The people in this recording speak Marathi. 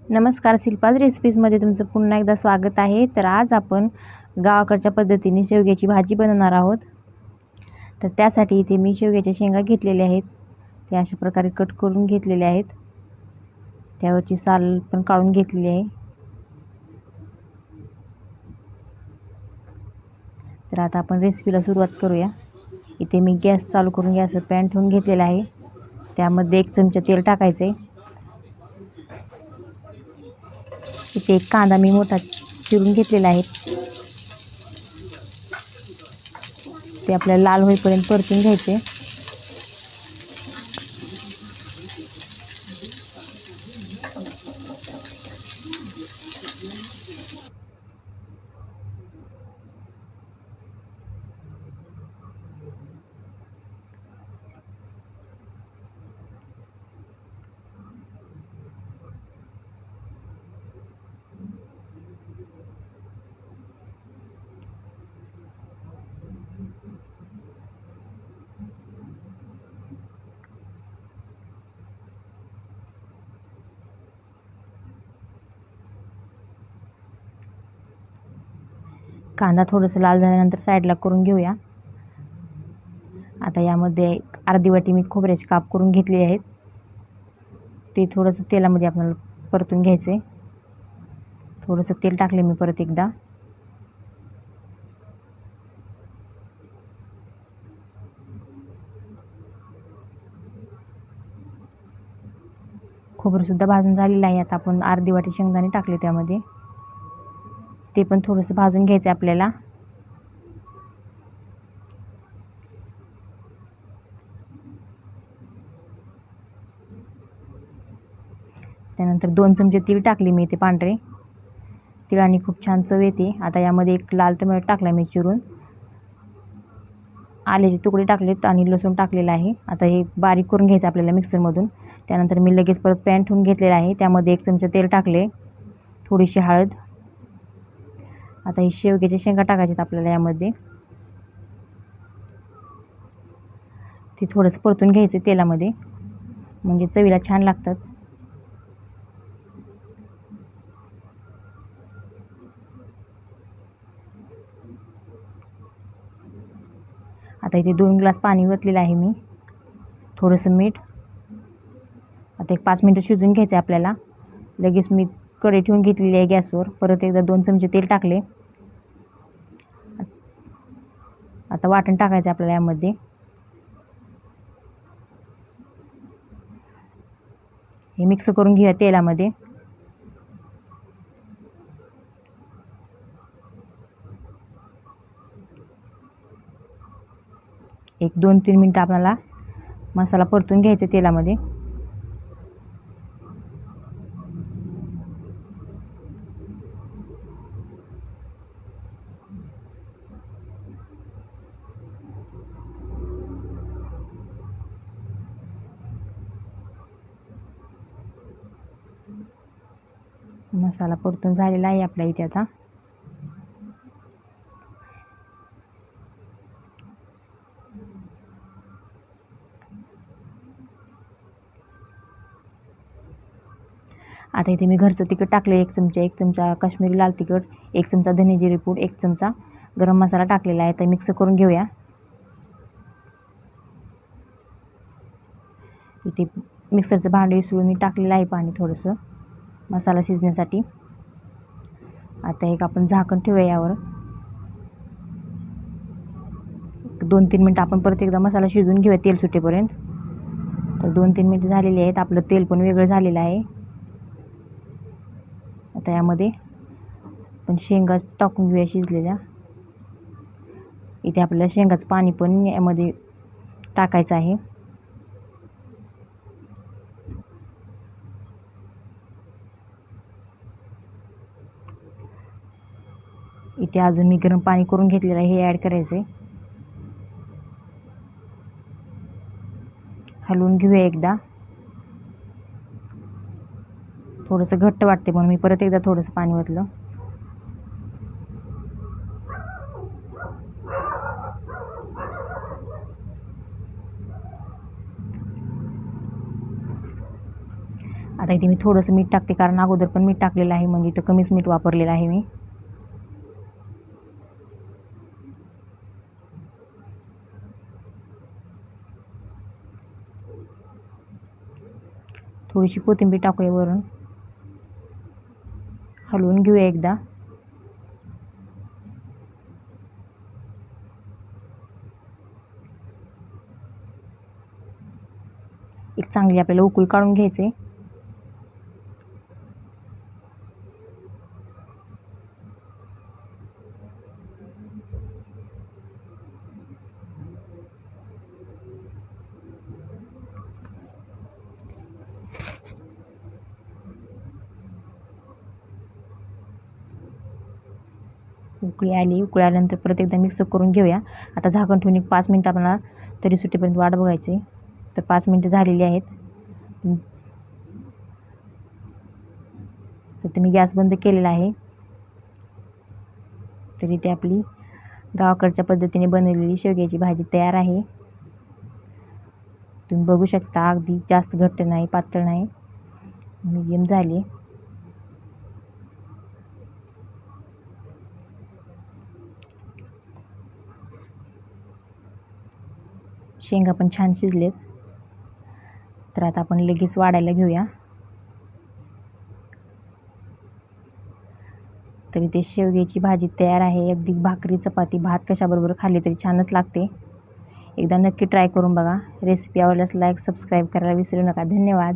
नमस्कार, शिल्पाज रेसिपीजमध्ये तुमचं पुन्हा एकदा स्वागत आहे. तर आज आपण गावाकडच्या पद्धतीने शेवग्याची भाजी बनवणार आहोत. तर त्यासाठी इथे मी शेवग्याच्या शेंगा घेतलेल्या आहेत. त्या अशा प्रकारे कट करून घेतलेल्या आहेत. त्यावरची साल पण काढून घेतलेली आहे. तर आता आपण रेसिपीला सुरुवात करूया. इथे मी गॅस चालू करून गॅसवर पॅन ठेवून घेतलेला आहे. त्यामध्ये 1 चमचा तेल टाकायचं आहे. इथे एक कांदा मी मोठा चिरून घेतलेला आहे. ते आपल्याला लाल होईपर्यंत परतून घ्यायचे. कांदा थोडंसं लाल झाल्यानंतर साईडला करून घेऊया. आता यामध्ये अर्धी वाटी मी खोबऱ्याचे काप करून घेतले आहेत. ते थोडंसं तेलामध्ये आपल्याला परतून घ्यायचं आहे. थोडंसं तेल टाकले मी परत एकदा. खोबरंसुद्धा भाजून झालेलं आहे. आता आपण अर्धी वाटी शेंगदाणे टाकले त्यामध्ये. ते पण थोडंसं भाजून घ्यायचं आपल्याला. त्यानंतर 2 चमचे तीळ टाकले मी इथे पांढरे. तिळाने खूप छान चव येते. आता यामध्ये 1 लाल टोमॅटो टाकला मी चिरून. आल्याचे तुकडे टाकलेत आणि लसूण टाकलेला आहे. आता हे बारीक करून घ्यायचं आपल्याला मिक्सरमधून. त्यानंतर मी लगेच परत पॅन ठेवून घेतलेला आहे. त्यामध्ये 1 चमचा तेल टाकले. थोडीशी हळद. आता हे शेवग्याच्या शेंगा टाकायच्यात आपल्याला यामध्ये. ते थोडंसं परतून घ्यायचं तेलामध्ये, म्हणजे चवीला छान लागतात. आता इथे 2 ग्लास पाणी ओतलेलं आहे मी. थोडंसं मीठ. आता 5 मिनटं शिजवून घ्यायचं आहे आपल्याला. लगेच मी कढई ठेवून घेतलेली आहे गॅसवर. परत एकदा 2 चमचे तेल टाकले. आता वाटण टाकायचं आपल्याला यामध्ये. हे मिक्स करून घेऊया तेलामध्ये. एक 2-3 मिनटं आपल्याला मसाला परतून घ्यायचा तेलामध्ये. मसाला परतून झालेला आहे आपल्या इथे आता. आता इथे मी घरचं तिखट टाकलं 1 चमचा, 1 चमचा काश्मीरी लाल तिखट, 1 चमचा धने जिरे पूड, 1 चमचा गरम मसाला टाकलेला आहे. तर मिक्स करून घेऊया. इथे मिक्सरचं भांडं विसळून मी टाकलेलं आहे पाणी थोडंसं मसाला शिजण्यासाठी. आता एक आपण झाकण ठेवूया यावर. 2-3 मिनटं आपण परत एकदा मसाला शिजवून घेऊया तेल सुटेपर्यंत. तर 2-3 मिनटं झालेली आहेत. आपलं तेल पण वेगळं झालेलं आहे. आता यामध्ये आपण शेंगा टाकून घेऊया शिजलेल्या. इथे आपल्याला शेंगाचं पाणी पण यामध्ये टाकायचं आहे. इथे अजून मी गरम पाणी करून घेतलेलं आहे, हे ॲड करायचं आहे. हलवून घेऊया एकदा. थोडंसं घट्ट वाटते म्हणून मी परत एकदा थोडंसं पाणी ओतलं. आता इथे मी थोडंसं मीठ टाकते, कारण अगोदर पण मीठ टाकलेलं आहे, म्हणजे इथं कमीच मीठ वापरलेलं आहे मी. थोडीशी कोथिंबीर टाकूया वरून. हलवून घेऊया एकदा. एक चांगली आपल्याला उकळी काढून घ्यायचे. उकळी आली. उकळी आल्यानंतर परत एकदा मिक्स करून घेऊया. आता झाकण ठेवून 5 मिनटं आपल्याला तरी सुटेपर्यंत वाट बघायची. तर 5 मिनटं झालेली आहेत. तर मी गॅस बंद केलेला आहे. तर इथे आपली गावाकडच्या पद्धतीने बनवलेली शेवग्याची भाजी तयार आहे. तुम्ही बघू शकता, अगदी जास्त घट्ट नाही, पातळ नाही, मीडियम झाली. शेंगा पण छान शिजलेत. तर आता आपण लगेच वाढायला घेऊया. तर इथे शेवग्याची भाजी तयार आहे. अगदी भाकरी, चपाती, भात कशाबरोबर खाल्ली तरी छानच लागते. एकदा नक्की ट्राय करून बघा. रेसिपी आवडल्यास लाईक, सबस्क्राईब करायला विसरू नका. धन्यवाद.